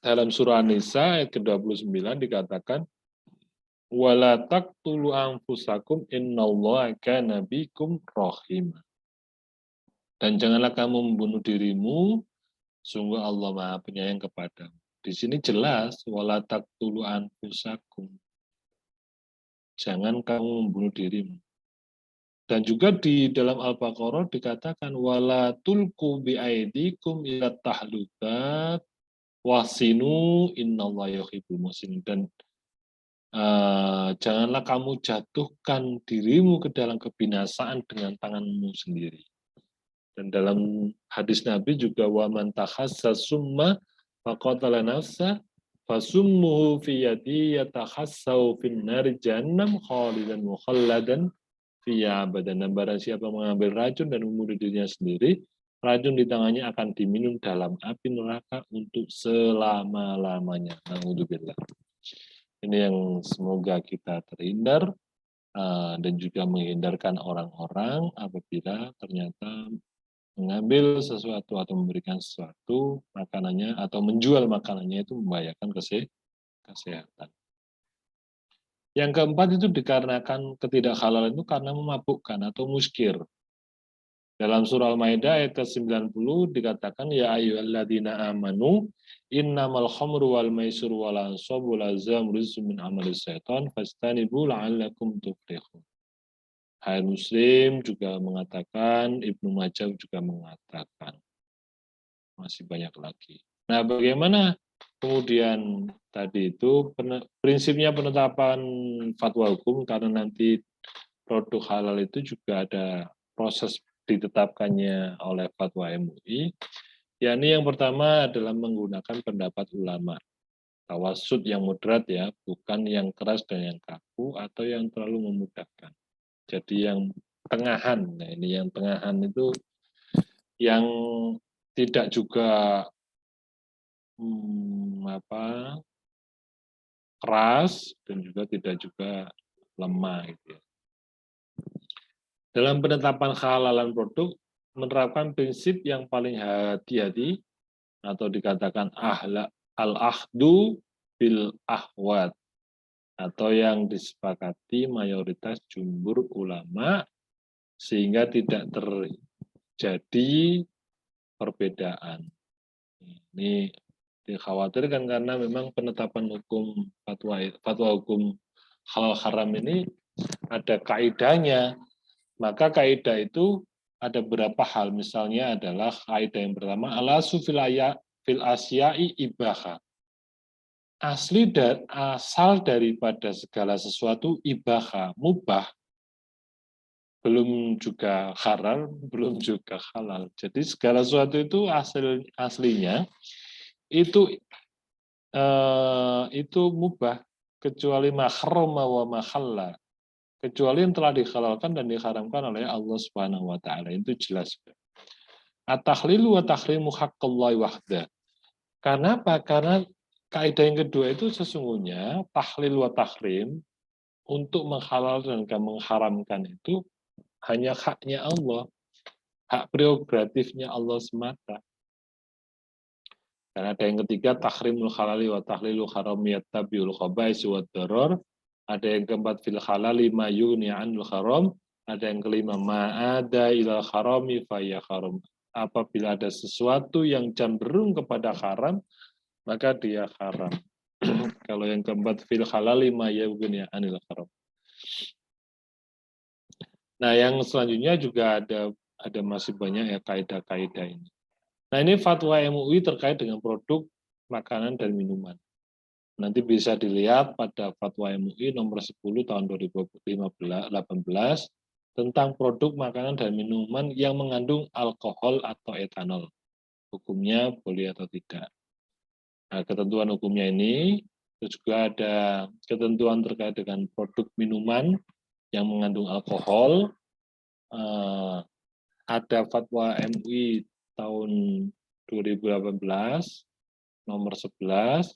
Speaker 1: Dalam surah An-Nisa ayat ke-29 dikatakan, wala taqtulu anfusakum innallaha kana bikum rahima. Dan janganlah kamu membunuh dirimu, sungguh Allah Maha Penyayang kepadamu. Di sini jelas wala taqtulu anfusakum. Jangan kamu membunuh dirimu. Dan juga di dalam Al-Baqarah dikatakan wala tulqu biaidikum ila tahlukat wasinu innallaha yuhibbul muhsinin. Dan janganlah kamu jatuhkan dirimu ke dalam kebinasaan dengan tanganmu sendiri. Dan dalam hadis Nabi juga wa man takhassa summa faqatala nafsa fasummuhu fi yadi yatakhassau fin nari jahannam khalidan mukhalladan fiha abadan. Dan barang siapa mengambil racun dan membunuh dirinya sendiri, racun di tangannya akan diminum dalam api neraka untuk selama-lamanya. Na'udzubillah. Ini yang semoga kita terhindar dan juga menghindarkan orang-orang apabila ternyata mengambil sesuatu atau memberikan sesuatu makanannya atau menjual makanannya itu membahayakan kesehatan. Yang keempat itu dikarenakan ketidakhalalan itu karena memabukkan atau muskir. Dalam surah Al-Maidah ayat ke-90 dikatakan ya ayyuhalladzina amanu innamal khamru wal maisir wal ansabu wal azlam rizqun min amalis syaitan fastanibu la'allakum tuflihun. Hai Muslim juga mengatakan, Ibnu Majah juga mengatakan. Masih banyak lagi. Nah, bagaimana kemudian tadi itu prinsipnya penetapan fatwa hukum, karena nanti produk halal itu juga ada proses ditetapkannya oleh fatwa MUI. Yakni yang pertama adalah menggunakan pendapat ulama. Tawasud yang moderat ya, bukan yang keras dan yang kaku atau yang terlalu memudahkan. Jadi yang tengahan. Nah, ini yang tengahan itu yang tidak juga keras dan juga tidak juga lemah gitu ya. Dalam penetapan kehalalan produk menerapkan prinsip yang paling hati-hati atau dikatakan al-ahdu bil ahwat atau yang disepakati mayoritas jumhur ulama sehingga tidak terjadi perbedaan. Ini dikhawatirkan karena memang penetapan hukum fatwa hukum halal haram ini ada kaidahnya. Maka kaidah itu ada beberapa hal. Misalnya adalah kaidah yang pertama alasu fil asyai ibaha. Asal daripada segala sesuatu ibaha, mubah. Belum juga haram, belum juga halal. Jadi segala sesuatu itu aslinya itu mubah kecuali mahram wa mahalla, kecuali yang telah dihalalkan dan diharamkan oleh Allah Subhanahu wa taala. Itu jelas. At-takhlilu wa tahrimu haqqallahi wahda. Karena apa? Karena kaidah yang kedua itu sesungguhnya tahlil wa tahrim untuk menghalalkan dan mengharamkan itu hanya haknya Allah. hak prerogatifnya Allah semata. Dan ada yang ketiga, tahrimul halali wa tahlilul haramiyat tabiul khabais wa daror. Ada yang keempat, fil halali ma yugni anil haram. Ada yang kelima, ma'ada ilal harami faya haram. Apabila ada sesuatu yang cenderung kepada haram, maka dia haram. Kalau yang keempat, fil halali ma yugni anil haram. Nah, yang selanjutnya juga ada masih banyak ya kaidah-kaidah ini. Nah, ini fatwa MUI terkait dengan produk makanan dan minuman. Nanti bisa dilihat pada fatwa MUI nomor 10 tahun 2018 tentang produk makanan dan minuman yang mengandung alkohol atau etanol. Hukumnya boleh atau tidak. Nah, ketentuan hukumnya ini juga ada ketentuan terkait dengan produk minuman yang mengandung alkohol. Ada fatwa MUI tahun 2018 nomor 11,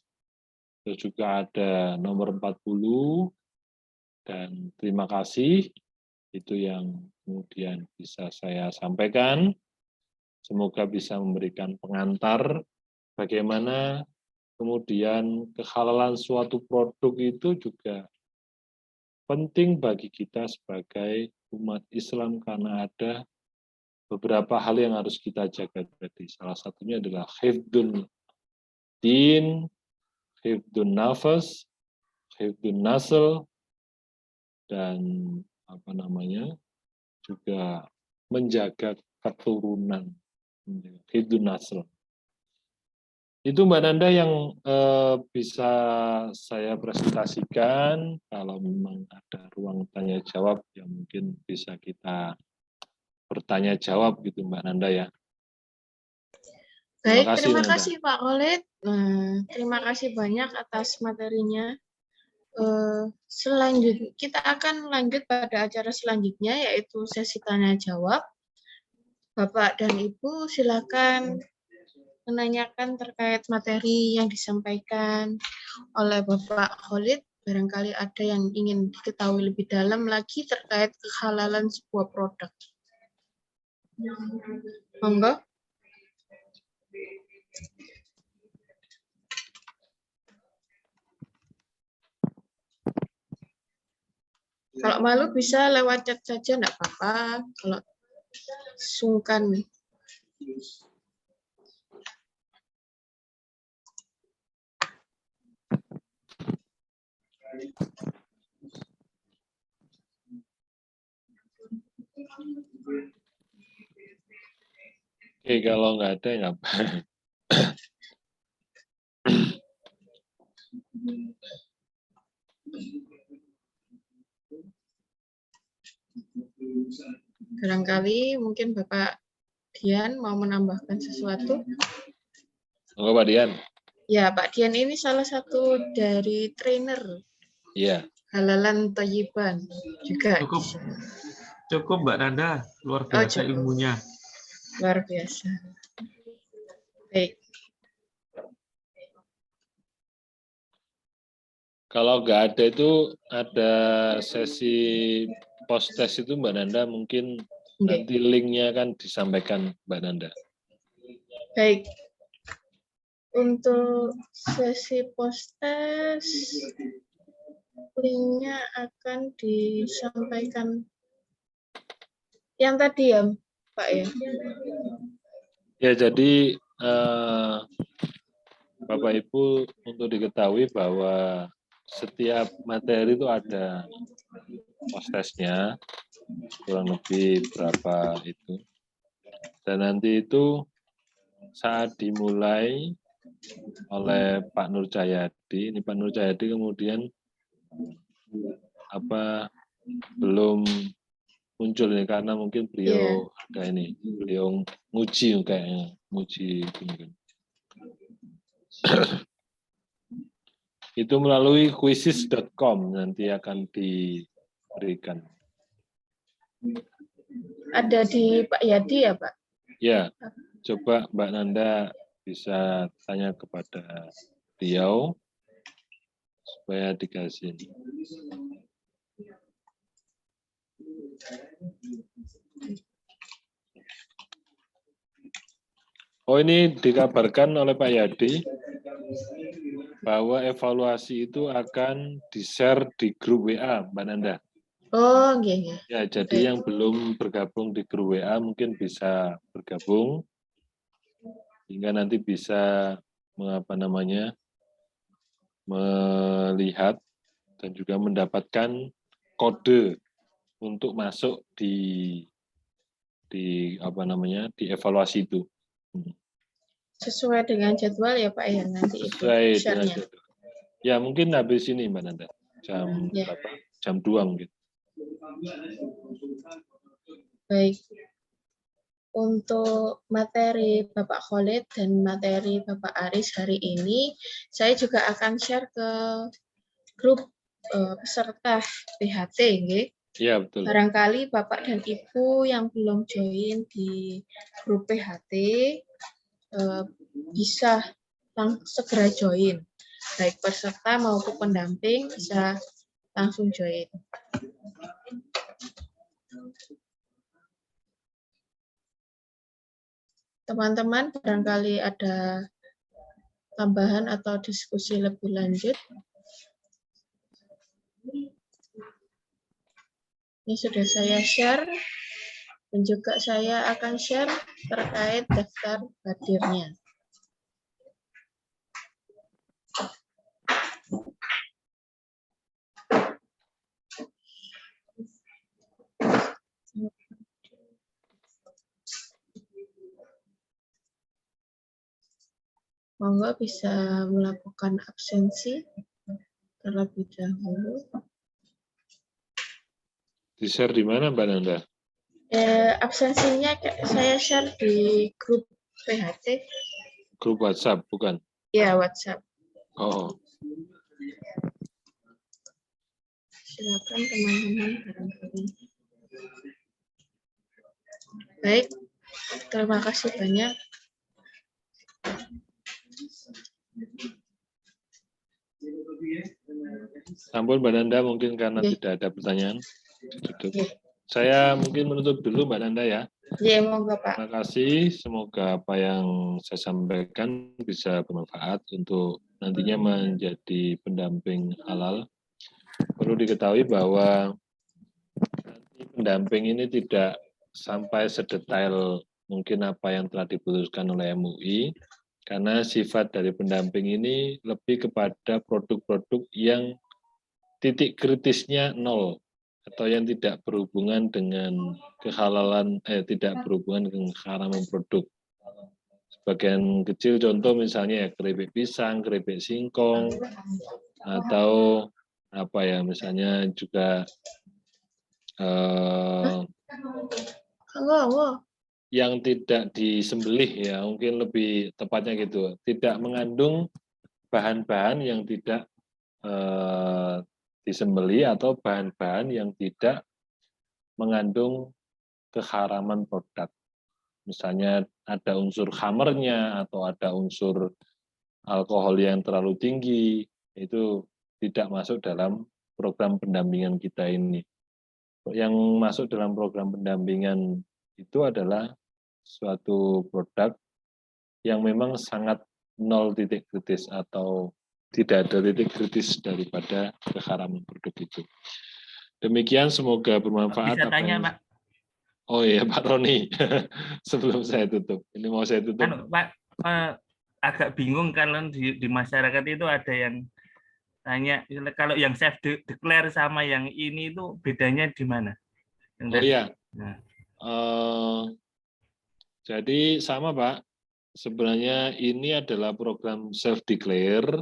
Speaker 1: terus juga ada nomor 40, dan terima kasih, itu yang kemudian bisa saya sampaikan. Semoga bisa memberikan pengantar bagaimana kemudian kehalalan suatu produk itu juga penting bagi kita sebagai umat Islam karena ada beberapa hal yang harus kita jaga tadi. Salah satunya adalah hifdun din, hifdun nafas, hifdun nasl, dan juga menjaga keturunan, hifdun nasl. Itu Mbak Nanda yang bisa saya presentasikan. Kalau memang ada ruang tanya jawab, yang mungkin bisa kita bertanya jawab gitu Mbak Nanda ya.
Speaker 2: Baik, terima kasih Pak Khalid. Terima kasih banyak atas materinya. Selanjutnya kita akan lanjut pada acara selanjutnya, yaitu sesi tanya jawab. Bapak dan Ibu silakan menanyakan terkait materi yang disampaikan oleh Bapak Khalid. Barangkali ada yang ingin diketahui lebih dalam lagi terkait kehalalan sebuah produk. Monggo. Kalau malu bisa lewat chat saja, enggak apa-apa. Kalau sungkan.
Speaker 1: Oke, kalau nggak ada, nggak apa.
Speaker 2: Barangkali mungkin Bapak Dian mau menambahkan sesuatu.
Speaker 1: Enggak, Pak Dian.
Speaker 2: Ya, Pak Dian ini salah satu dari trainer.
Speaker 1: Iya.
Speaker 2: Halalan Thayyiban juga.
Speaker 3: Cukup Mbak Nanda, luar biasa ilmunya.
Speaker 2: Luar biasa. Baik.
Speaker 1: Kalau nggak ada itu ada sesi post test itu Mbak Nanda, mungkin nanti linknya akan disampaikan Mbak Nanda.
Speaker 2: Baik. Untuk sesi post test linknya akan disampaikan yang tadi ya Pak ya.
Speaker 1: Ya, jadi Bapak Ibu untuk diketahui bahwa setiap materi itu ada post testnya, kurang lebih berapa itu. Dan nanti itu saat dimulai oleh Pak Nur Cahyadi, ini Pak Nur Cahyadi kemudian belum muncul ini karena mungkin beliau ada ini, beliau nguji kayaknya, nguji itu mungkin. Itu melalui quizzes.com nanti akan diberikan.
Speaker 2: Ada di Pak Yadi ya Pak?
Speaker 1: Ya, coba Mbak Nanda bisa tanya kepada beliau supaya dikasih. Oh, ini dikabarkan oleh Pak Yadi bahwa evaluasi itu akan di-share di grup WA, Mbak Nanda.
Speaker 2: Oh, nggih.
Speaker 1: Ya, jadi
Speaker 2: Baik.
Speaker 1: yang belum bergabung di grup WA mungkin bisa bergabung hingga nanti bisa melihat dan juga mendapatkan kode untuk masuk di evaluasi itu.
Speaker 2: Sesuai dengan jadwal ya Pak ya nanti itu
Speaker 1: Sesuai dengan
Speaker 2: share-nya.
Speaker 1: jadwal. Ya, mungkin habis ini Mbak Nanda. Jam
Speaker 2: Ya,
Speaker 1: berapa? Jam 2 mungkin.
Speaker 2: baik. Untuk materi Bapak Khalid dan materi Bapak Aris hari ini, saya juga akan share ke grup peserta PHT, nggih.
Speaker 1: Iya, betul.
Speaker 2: Barangkali Bapak dan Ibu yang belum join di grup PHT bisa segera join. Baik peserta maupun pendamping bisa langsung join. Teman-teman barangkali ada tambahan atau diskusi lebih lanjut. Ini sudah saya share dan juga saya akan share terkait daftar hadirnya. Monggo bisa melakukan absensi terlebih dahulu.
Speaker 1: Di-share di mana Mbak Nanda?
Speaker 2: Absensinya saya share di grup PHT.
Speaker 1: Grup WhatsApp, bukan?
Speaker 2: Ya, WhatsApp.
Speaker 1: Oh.
Speaker 2: Silakan teman-teman barangkali. Baik, terima kasih banyak.
Speaker 1: Sampun Mbak Nanda, mungkin karena tidak ada pertanyaan. Tutup. Saya mungkin menutup dulu Mbak Nanda ya.
Speaker 2: Iya, monggo Pak.
Speaker 1: Terima kasih, semoga apa yang saya sampaikan bisa bermanfaat untuk nantinya menjadi pendamping halal. Perlu diketahui bahwa nanti pendamping ini tidak sampai sedetail mungkin apa yang telah diputuskan oleh MUI, karena sifat dari pendamping ini lebih kepada produk-produk yang titik kritisnya nol, atau yang tidak berhubungan dengan kehalalan, tidak berhubungan dengan keharaman produk. Sebagian kecil contoh misalnya ya keripik pisang, keripik singkong, atau apa ya misalnya juga yang tidak disembelih ya, mungkin lebih tepatnya gitu, tidak mengandung bahan-bahan yang tidak disembelih atau bahan-bahan yang tidak mengandung keharaman produk. Misalnya ada unsur khamernya atau ada unsur alkohol yang terlalu tinggi, itu tidak masuk dalam program pendampingan kita ini. Yang masuk dalam program pendampingan itu adalah suatu produk yang memang sangat nol titik kritis atau tidak ada titik kritis daripada keharaman produk itu. Demikian, semoga bermanfaat.
Speaker 4: Bisa tanya, Pak?
Speaker 1: Oh iya, Pak Roni. Sebelum saya tutup. Ini mau saya tutup.
Speaker 4: Pak, agak bingung kalau di masyarakat itu ada yang tanya, kalau yang self declare sama yang ini itu bedanya di mana?
Speaker 1: Oh iya.
Speaker 4: Nah.
Speaker 1: Jadi sama Pak. Sebenarnya ini adalah program self declare,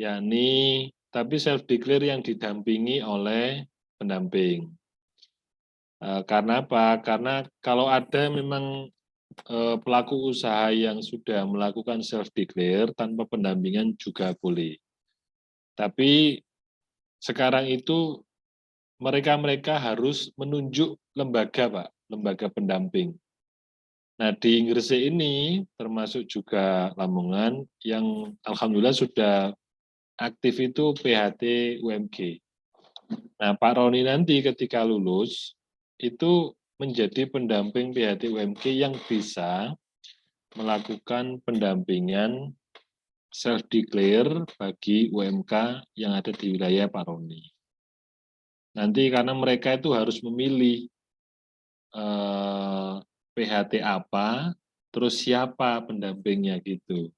Speaker 1: yakni tapi self declare yang didampingi oleh pendamping. Karena apa? Karena kalau ada memang pelaku usaha yang sudah melakukan self declare tanpa pendampingan juga boleh. Tapi sekarang itu mereka harus menunjuk lembaga, Pak, lembaga pendamping. Nah, di Gresik ini termasuk juga Lamongan yang alhamdulillah sudah aktif itu PHT UMG. Nah, Pak Roni nanti ketika lulus itu menjadi pendamping PHT UMG yang bisa melakukan pendampingan self-declare bagi UMK yang ada di wilayah Pak Roni. Nanti karena mereka itu harus memilih PHT apa, terus siapa pendampingnya gitu.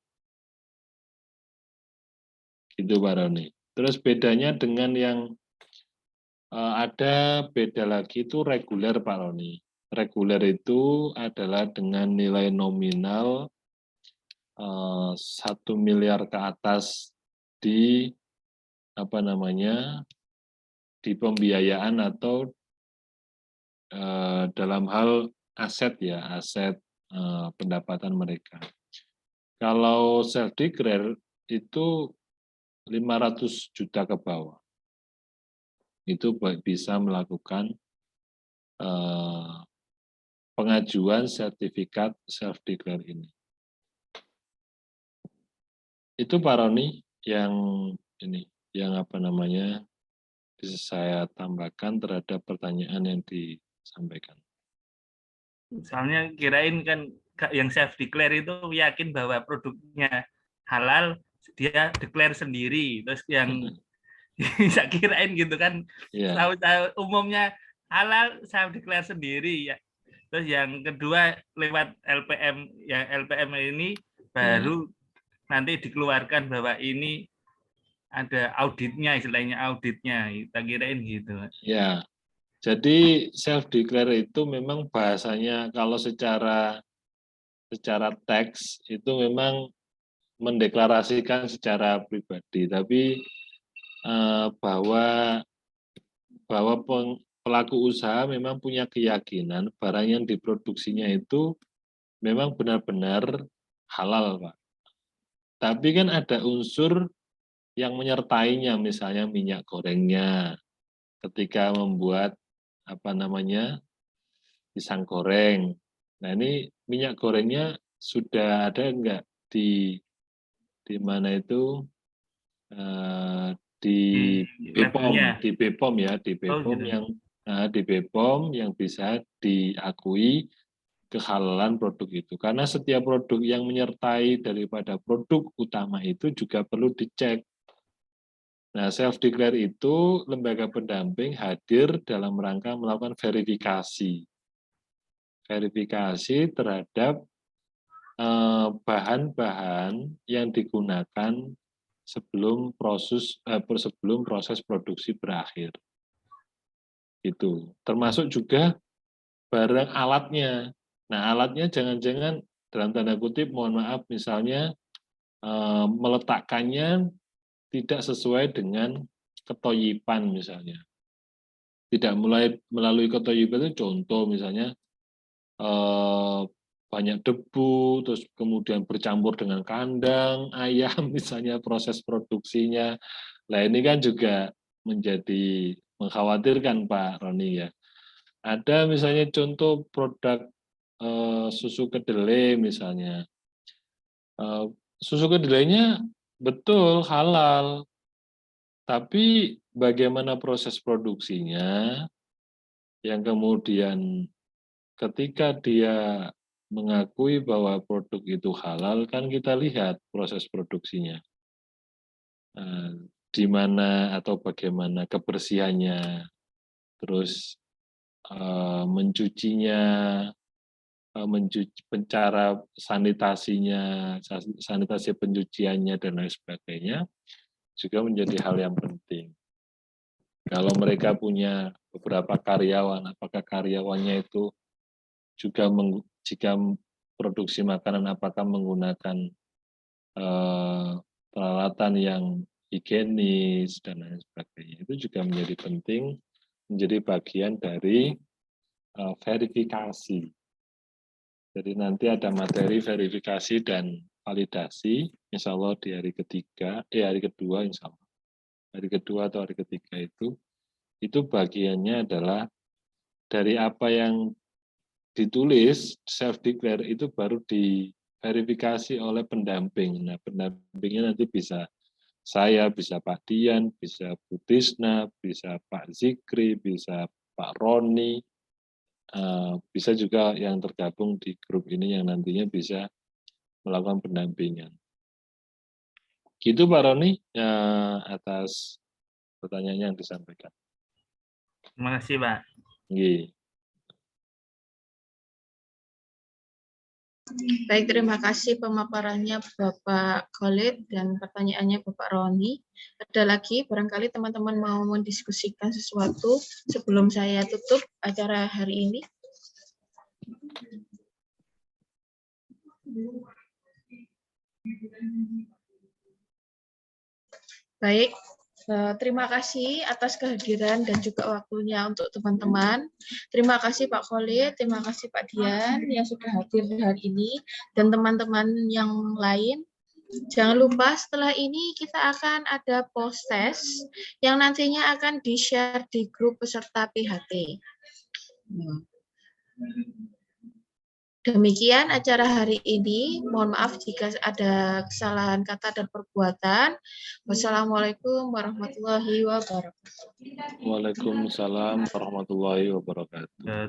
Speaker 1: Gitu Pak Roni. Terus bedanya dengan yang ada beda lagi itu reguler Pak Roni. Reguler itu adalah dengan nilai nominal 1 miliar ke atas di di pembiayaan atau dalam hal aset ya, aset pendapatan mereka. Kalau self declare itu 500 juta ke bawah. Itu bisa melakukan pengajuan sertifikat self declare ini. Itu Pak Roni yang bisa saya tambahkan terhadap pertanyaan yang disampaikan.
Speaker 4: Misalnya kirain kan yang self declare itu yakin bahwa produknya halal, dia declare sendiri. Terus yang saya kirain gitu kan, tahu umumnya halal self declare sendiri ya. Terus yang kedua lewat LPM, yang LPM ini baru nanti dikeluarkan bahwa ini ada auditnya, istilahnya auditnya. Kita kirain gitu.
Speaker 1: Ya. Jadi self declare itu memang bahasanya kalau secara teks itu memang mendeklarasikan secara pribadi, tapi bahwa pelaku usaha memang punya keyakinan barang yang diproduksinya itu memang benar-benar halal, Pak. Tapi kan ada unsur yang menyertainya, misalnya minyak gorengnya ketika membuat pisang goreng. Nah ini minyak gorengnya sudah ada enggak di mana itu di BPOM, di BPOM ya, di BPOM yang bisa diakui kehalalan produk itu. Karena setiap produk yang menyertai daripada produk utama itu juga perlu dicek. Nah, self declare itu lembaga pendamping hadir dalam rangka melakukan verifikasi terhadap bahan-bahan yang digunakan sebelum proses produksi berakhir. Itu termasuk juga barang alatnya. Nah, alatnya jangan-jangan dalam tanda kutip, mohon maaf, misalnya meletakkannya tidak sesuai dengan ketoyipan misalnya. Tidak melalui ketoyipan itu contoh misalnya banyak debu, terus kemudian bercampur dengan kandang, ayam misalnya proses produksinya. Nah ini kan juga menjadi mengkhawatirkan Pak Roni ya. Ada misalnya contoh produk susu kedelai misalnya. Susu kedelainya betul halal, tapi bagaimana proses produksinya yang kemudian ketika dia mengakui bahwa produk itu halal, kan kita lihat proses produksinya. Di mana atau bagaimana kebersihannya, terus mencucinya, cara sanitasinya, sanitasi pencuciannya, dan lain sebagainya, juga menjadi hal yang penting. Kalau mereka punya beberapa karyawan, apakah karyawannya itu juga jika produksi makanan apakah menggunakan peralatan yang higienis dan lain sebagainya. Itu juga menjadi penting, menjadi bagian dari verifikasi. Jadi nanti ada materi verifikasi dan validasi, insya Allah di hari kedua, insya Allah. Hari kedua atau hari ketiga itu bagiannya adalah dari apa yang ditulis self declare itu baru diverifikasi oleh pendamping. Nah, pendampingnya nanti bisa saya, bisa Pak Dian, bisa Bu Tisna, bisa Pak Zikri, bisa Pak Roni, bisa juga yang tergabung di grup ini yang nantinya bisa melakukan pendampingan. Gitu Pak Roni atas pertanyaan yang disampaikan.
Speaker 4: Terima kasih, Pak.
Speaker 1: Nggih.
Speaker 2: Baik, terima kasih pemaparannya Bapak Khalid dan pertanyaannya Bapak Roni. Ada lagi, barangkali teman-teman mau mendiskusikan sesuatu sebelum saya tutup acara hari ini. Baik, terima kasih atas kehadiran dan juga waktunya untuk teman-teman. Terima kasih Pak Khalid, terima kasih Pak Dian yang sudah hadir hari ini, dan teman-teman yang lain. Jangan lupa setelah ini kita akan ada post test yang nantinya akan di-share di grup peserta PHT. Demikian acara hari ini. Mohon maaf jika ada kesalahan kata dan perbuatan. Wassalamualaikum warahmatullahi wabarakatuh.
Speaker 1: Waalaikumsalam warahmatullahi wabarakatuh.